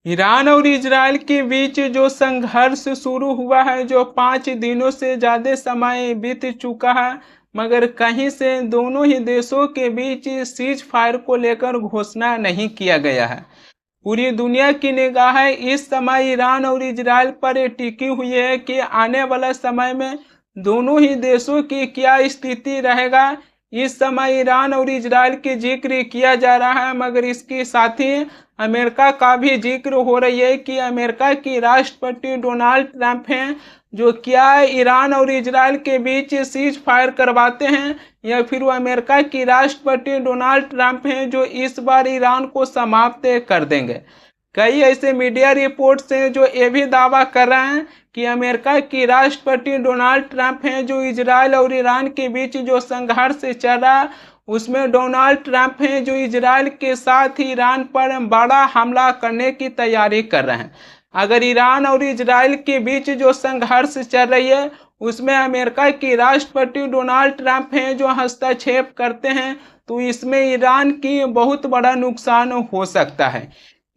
Iran और Israel के बीच जो संघर्ष शुरू हुआ है, जो 5 दिनों से ज़्यादा समय बीत चुका है, मगर कहीं से दोनों ही देशों के बीच सीज फायर को लेकर घोषणा नहीं किया गया है। पूरी दुनिया की निगाहें इस समय ईरान और इजराइल पर टिकी हुई है कि आने वाला समय में दोनों ही देशों की क्या स्थिति रहेगा। इस समय ईरान और इजराइल की जिक्र किया जा रहा है, मगर इसके साथ ही अमेरिका का भी जिक्र हो रही है कि अमेरिका की राष्ट्रपति डोनाल्ड ट्रंप हैं, जो क्या ईरान और इजराइल के बीच सीज फायर करवाते हैं, या फिर वो अमेरिका की राष्ट्रपति डोनाल्ड ट्रंप हैं जो इस बार ईरान को समाप्त कर देंगे। कई ऐसे मीडिया रिपोर्ट्स हैं जो ये भी दावा कर रहे हैं कि अमेरिका की राष्ट्रपति डोनाल्ड ट्रंप हैं जो इजराइल और ईरान के बीच जो संघर्ष चल रहा है, उसमें डोनाल्ड ट्रंप हैं जो इजराइल के साथ ही ईरान पर बड़ा हमला करने की तैयारी कर रहे हैं। अगर ईरान और इजराइल के बीच जो संघर्ष चल रही है उसमें अमेरिका की राष्ट्रपति डोनाल्ड ट्रंप हैं जो हस्तक्षेप करते हैं, तो इसमें ईरान की बहुत बड़ा नुकसान हो सकता है।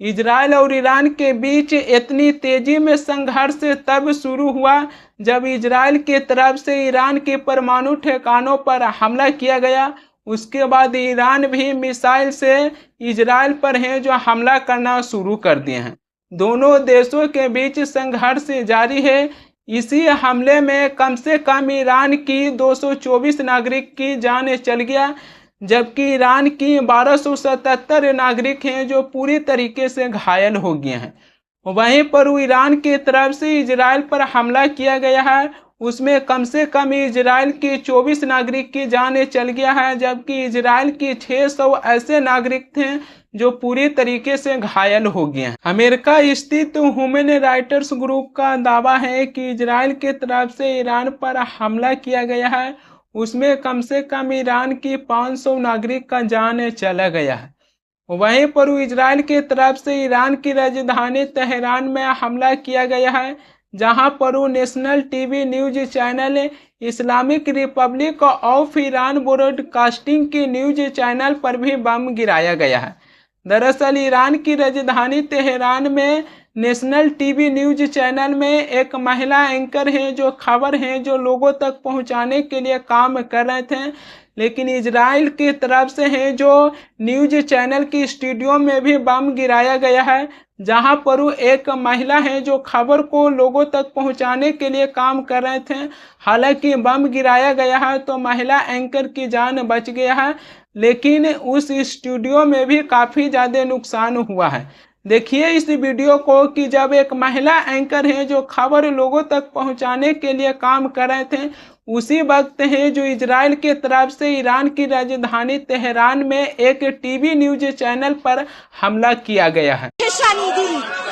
इजराइल और ईरान के बीच इतनी तेजी में संघर्ष तब शुरू हुआ जब इजराइल की तरफ से ईरान के परमाणु ठिकानों पर हमला किया गया। उसके बाद ईरान भी मिसाइल से इजराइल पर है जो हमला करना शुरू कर दिए हैं। दोनों देशों के बीच संघर्ष जारी है। इसी हमले में कम से कम ईरान की 224 नागरिक की जान चल गया, जबकि ईरान की 1277 नागरिक हैं जो पूरी तरीके से घायल हो गए हैं। वहीं पर ईरान की तरफ से इजराइल पर हमला किया गया है, उसमें कम से कम इजराइल की 24 नागरिक की जान चल गया है, जबकि इजराइल की 600 ऐसे नागरिक थे जो पूरी तरीके से घायल हो गए हैं। अमेरिका स्थित ह्यूमन राइट्स ग्रुप का दावा है कि इजराइल की तरफ से ईरान पर हमला किया गया है, उसमें कम से कम ईरान की 500 नागरिक का जान चला गया है। वहीं पर इजराइल की तरफ से ईरान की राजधानी तेहरान में हमला किया गया है, जहां पर national TV news channel Islamic Republic of Iran broadcasting की न्यूज चैनल पर भी बम गिराया गया है। दरअसल ईरान की राजधानी तेहरान में नेशनल टीवी न्यूज चैनल में एक महिला एंकर हैं जो खबर हैं जो लोगों तक पहुंचाने के लिए काम कर रहे थे, लेकिन इजराइल की तरफ से है जो न्यूज चैनल की स्टूडियो में भी बम गिराया गया है, जहां पर एक महिला है जो खबर को लोगों तक पहुंचाने के लिए काम कर रहे थे। हालांकि बम गिराया गया है तो महिला एंकर की जान बच गया है, लेकिन उस स्टूडियो में भी काफ़ी ज़्यादा नुकसान हुआ है। देखिए इस वीडियो को कि जब एक महिला एंकर है जो खबर लोगों तक पहुंचाने के लिए काम कर रहे थे, उसी वक्त है जो इजराइल के तरफ से ईरान की राजधानी तेहरान में एक टीवी न्यूज चैनल पर हमला किया गया है।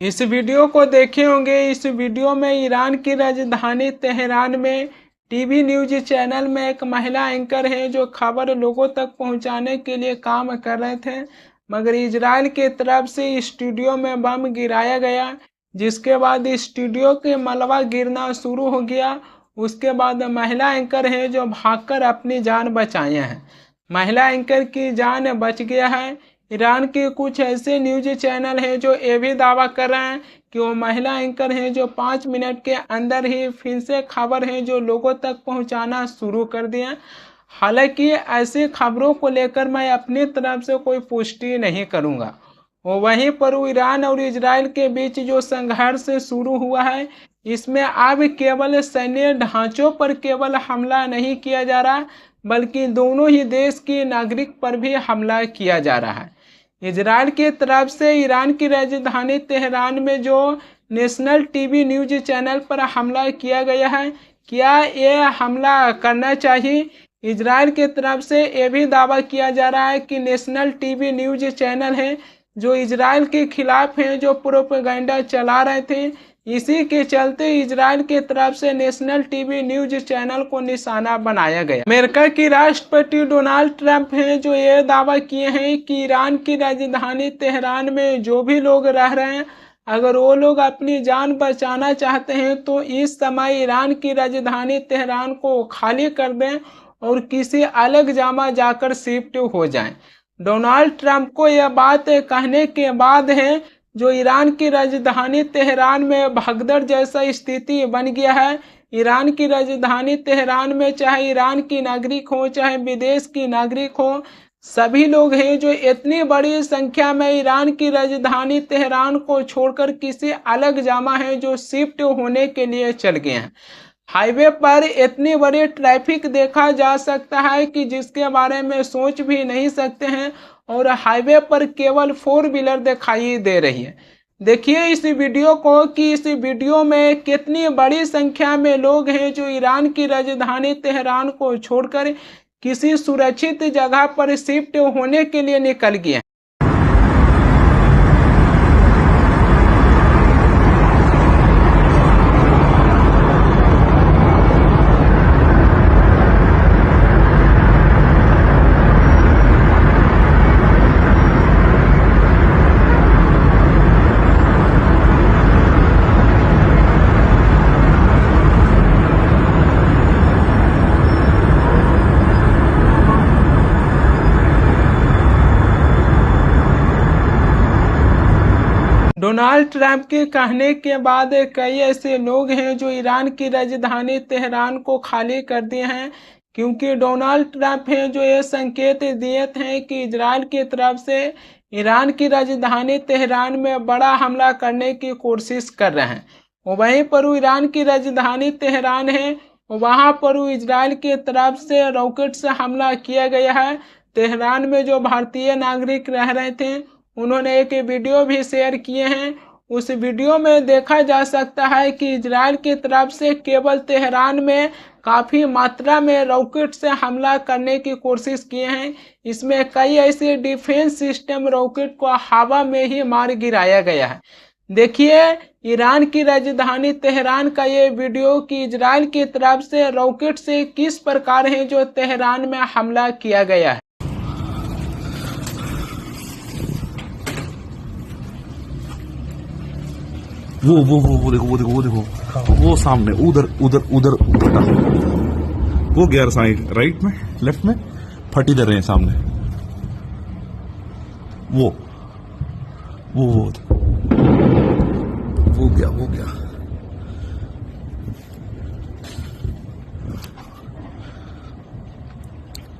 इस वीडियो को देखे होंगे। इस वीडियो में ईरान की राजधानी तेहरान में टीवी न्यूज चैनल में एक महिला एंकर है जो खबर लोगों तक पहुंचाने के लिए काम कर रहे थे, मगर इजराइल की तरफ से स्टूडियो में बम गिराया गया, जिसके बाद स्टूडियो के मलबा गिरना शुरू हो गया। उसके बाद महिला एंकर है जो भागकर अपनी जान बचाए हैं। महिला एंकर की जान बच गया है। ईरान के कुछ ऐसे न्यूज चैनल हैं जो ये भी दावा कर रहे हैं कि वो महिला एंकर हैं जो 5 मिनट के अंदर ही फिर से खबर है जो लोगों तक पहुंचाना शुरू कर दिए। हालांकि ऐसी खबरों को लेकर मैं अपनी तरफ से कोई पुष्टि नहीं करूंगा। वहीं पर ईरान और इजराइल के बीच जो संघर्ष शुरू हुआ है, इसमें अब केवल सैन्य ढांचों पर केवल हमला नहीं किया जा रहा, बल्कि दोनों ही देश के नागरिक पर भी हमला किया जा रहा है। इजराइल की तरफ से ईरान की राजधानी तेहरान में जो नेशनल टीवी न्यूज चैनल पर हमला किया गया है, क्या ये हमला करना चाहिए? इजराइल की तरफ से ये भी दावा किया जा रहा है कि नेशनल टीवी न्यूज चैनल है जो इजराइल के खिलाफ हैं, जो प्रोपेगेंडा चला रहे थे, इसी के चलते इजराइल की तरफ से नेशनल टीवी न्यूज चैनल को निशाना बनाया गया। अमेरिका की राष्ट्रपति डोनाल्ड ट्रंप हैं जो ये दावा किए हैं कि ईरान की राजधानी तेहरान में जो भी लोग रह रहे हैं, अगर वो लोग अपनी जान बचाना चाहते हैं तो इस समय ईरान की राजधानी तेहरान को खाली कर दें और किसी अलग जगह जाकर शिफ्ट हो जाएं। डोनाल्ड ट्रंप को यह बात कहने के बाद है जो ईरान की राजधानी तेहरान में भगदड़ जैसा स्थिति बन गया है। ईरान की राजधानी तेहरान में चाहे ईरान की नागरिक हो चाहे विदेश की नागरिक हो, सभी लोग हैं जो इतनी बड़ी संख्या में ईरान की राजधानी तेहरान को छोड़कर किसी अलग जगह है जो शिफ्ट होने के लिए चल गए हैं। हाईवे पर इतनी बड़ी ट्रैफिक देखा जा सकता है कि जिसके बारे में सोच भी नहीं सकते हैं, और हाईवे पर केवल 4 व्हीलर दिखाई दे रही है। देखिए इस वीडियो को कि इस वीडियो में कितनी बड़ी संख्या में लोग हैं जो ईरान की राजधानी तेहरान को छोड़कर किसी सुरक्षित जगह पर शिफ्ट होने के लिए निकल गए। डोनाल्ड ट्रंप के कहने के बाद कई ऐसे लोग हैं जो ईरान की राजधानी तेहरान को खाली कर दिए हैं, क्योंकि डोनाल्ड ट्रंप हैं जो ये संकेत दिए थे कि इजराइल की तरफ से ईरान की राजधानी तेहरान में बड़ा हमला करने की कोशिश कर रहे हैं। वहीं पर ईरान की राजधानी तेहरान है, वहां पर इजराइल की तरफ से रॉकेट से हमला किया गया है। तेहरान में जो भारतीय नागरिक रह रहे थे उन्होंने एक वीडियो भी शेयर किए हैं। उस वीडियो में देखा जा सकता है कि इजराइल की तरफ से केवल तेहरान में काफ़ी मात्रा में रॉकेट से हमला करने की कोशिश किए हैं। इसमें कई ऐसे डिफेंस सिस्टम रॉकेट को हवा में ही मार गिराया गया है। देखिए ईरान की राजधानी तेहरान का ये वीडियो कि इजराइल की तरफ से रॉकेट से किस प्रकार है जो तेहरान में हमला किया गया है। वो देखो वो सामने उधर फटा, वो गया साइड राइट में लेफ्ट में फटी दे रहे हैं सामने, वो गया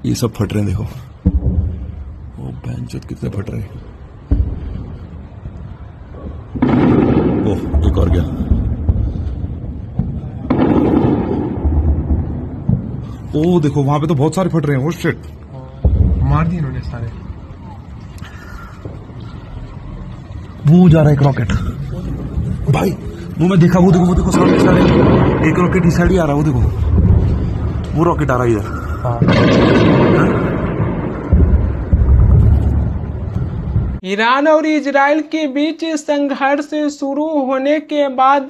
ये सब फट रहे हैं। देखो वो बेंचों कितने फट रहे हैं। एक और गया। ओ देखो वहां पे तो बहुत सारे फट रहे हैं। वो शिट, मार दिए इन्होंने सारे। वो जा रहा है एक रॉकेट भाई, वो मैं देखा, वो देखो सामने सारे एक रॉकेट इस साइड ही आ रहा है। वो देखो वो रॉकेट आ रहा है इधर। ईरान और इजराइल के बीच संघर्ष शुरू होने के बाद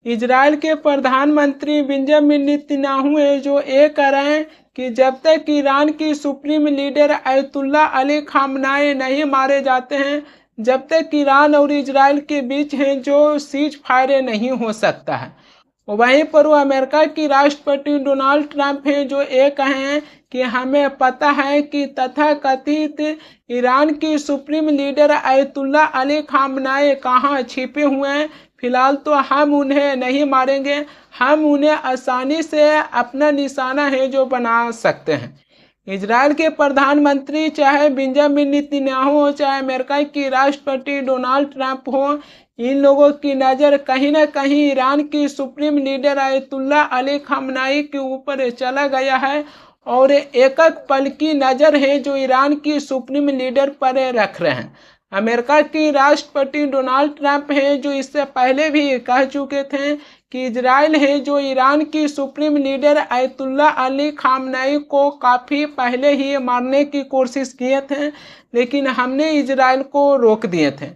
इजराइल के प्रधानमंत्री बेंजामिन नेतन्याहू है जो ये कह रहे हैं कि जब तक ईरान की सुप्रीम लीडर अयतुल्ला अली खामनाई नहीं मारे जाते हैं, जब तक ईरान और इजराइल के बीच है जो सीज फायर नहीं हो सकता है। वहीं पर अमेरिका की राष्ट्रपति डोनाल्ड ट्रंप हैं जो ये कहे हैं कि हमें पता है कि तथाकथित ईरान की सुप्रीम लीडर अयतुल्ला अली खामनाई कहाँ छिपे हुए हैं। फिलहाल तो हम उन्हें नहीं मारेंगे, हम उन्हें आसानी से अपना निशाना है जो बना सकते हैं। इजराइल के प्रधानमंत्री चाहे बेंजामिन नेतन्याहू हो चाहे अमेरिका की राष्ट्रपति डोनाल्ड ट्रंप हो, इन लोगों की नज़र कहीं ना कहीं ईरान की सुप्रीम लीडर अयतुल्ला अली खामनाई के ऊपर चला गया है और एक पल की नज़र है जो ईरान की सुप्रीम लीडर पर रख रहे हैं। अमेरिका की राष्ट्रपति डोनाल्ड ट्रंप हैं जो इससे पहले भी कह चुके थे कि इजराइल है जो ईरान की सुप्रीम लीडर अयतुल्ला अली खामनाई को काफ़ी पहले ही मारने की कोशिश किए थे, लेकिन हमने इजराइल को रोक दिए थे।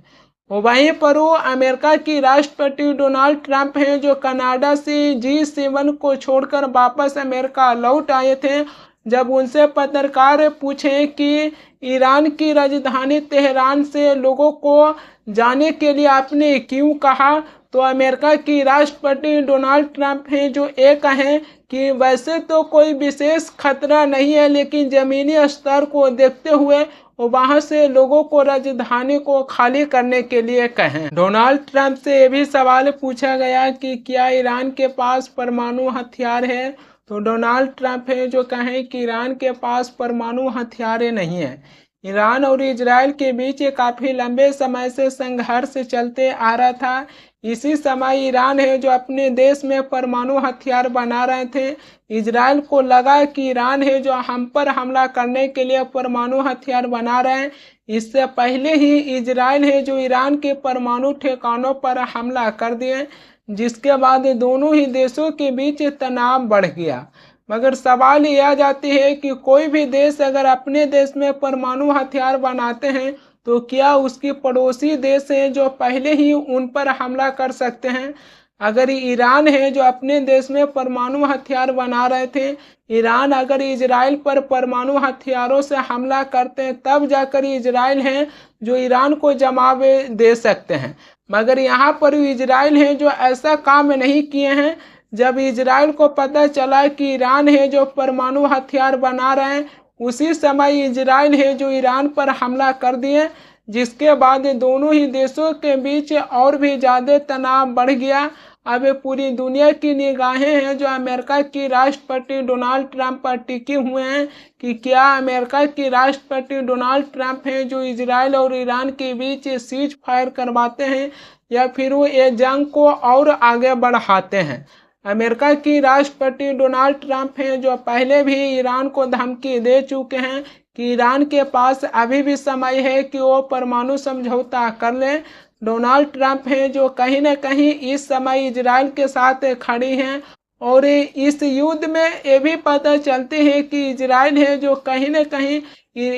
और वहीं पर वो अमेरिका की राष्ट्रपति डोनाल्ड ट्रंप हैं जो कनाडा से G7 को छोड़कर वापस अमेरिका लौट आए थे। जब उनसे पत्रकार पूछे कि ईरान की राजधानी तेहरान से लोगों को जाने के लिए आपने क्यों कहा, तो अमेरिका की राष्ट्रपति डोनाल्ड ट्रंप हैं जो ये कहें कि वैसे तो कोई विशेष खतरा नहीं है, लेकिन ज़मीनी स्तर को देखते हुए वहां से लोगों को राजधानी को खाली करने के लिए कहें। डोनाल्ड ट्रंप से ये भी सवाल पूछा गया कि क्या ईरान के पास परमाणु हथियार है, तो डोनाल्ड ट्रंप है जो कहें कि ईरान के पास परमाणु हथियार नहीं है। ईरान और इजराइल के बीच काफ़ी लंबे समय से संघर्ष चलते आ रहा था। इसी समय ईरान है जो अपने देश में परमाणु हथियार बना रहे थे। इजराइल को लगा कि ईरान है जो हम पर हमला करने के लिए परमाणु हथियार बना रहे हैं। इससे पहले ही इजराइल है जो ईरान के परमाणु ठिकानों पर हमला कर दिए, जिसके बाद दोनों ही देशों के बीच तनाव बढ़ गया। मगर सवाल यह आ जाती है कि कोई भी देश अगर अपने देश में परमाणु हथियार बनाते हैं तो क्या उसकी पड़ोसी देश हैं जो पहले ही उन पर हमला कर सकते हैं। अगर ईरान है जो अपने देश में परमाणु हथियार बना रहे थे, ईरान अगर इजराइल पर परमाणु हथियारों से हमला करते हैं तब जाकर इजराइल है जो ईरान को जवाब दे सकते हैं। मगर यहाँ पर इजराइल है जो ऐसा काम नहीं किए हैं। जब इजराइल को पता चला कि ईरान है जो परमाणु हथियार बना रहे हैं, उसी समय इजराइल है जो ईरान पर हमला कर दिए, जिसके बाद दोनों ही देशों के बीच और भी ज़्यादा तनाव बढ़ गया। अब पूरी दुनिया की निगाहें हैं जो अमेरिका की राष्ट्रपति डोनाल्ड ट्रंप पर टिके हुए हैं कि क्या अमेरिका की राष्ट्रपति डोनाल्ड ट्रंप हैं जो इजराइल और ईरान के बीच सीज फायर करवाते हैं या फिर वो ये जंग को और आगे बढ़ाते हैं। अमेरिका की राष्ट्रपति डोनाल्ड ट्रंप हैं जो पहले भी ईरान को धमकी दे चुके हैं कि ईरान के पास अभी भी समय है कि वो परमाणु समझौता कर लें। डोनाल्ड ट्रंप हैं जो कहीं न कहीं इस समय इजराइल के साथ खड़ी हैं और इस युद्ध में ये भी पता चलते हैं कि इजराइल है जो कहीं न कहीं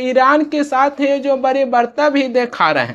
ईरान के साथ है जो बड़ी बर्ता भी दिखा रहे हैं।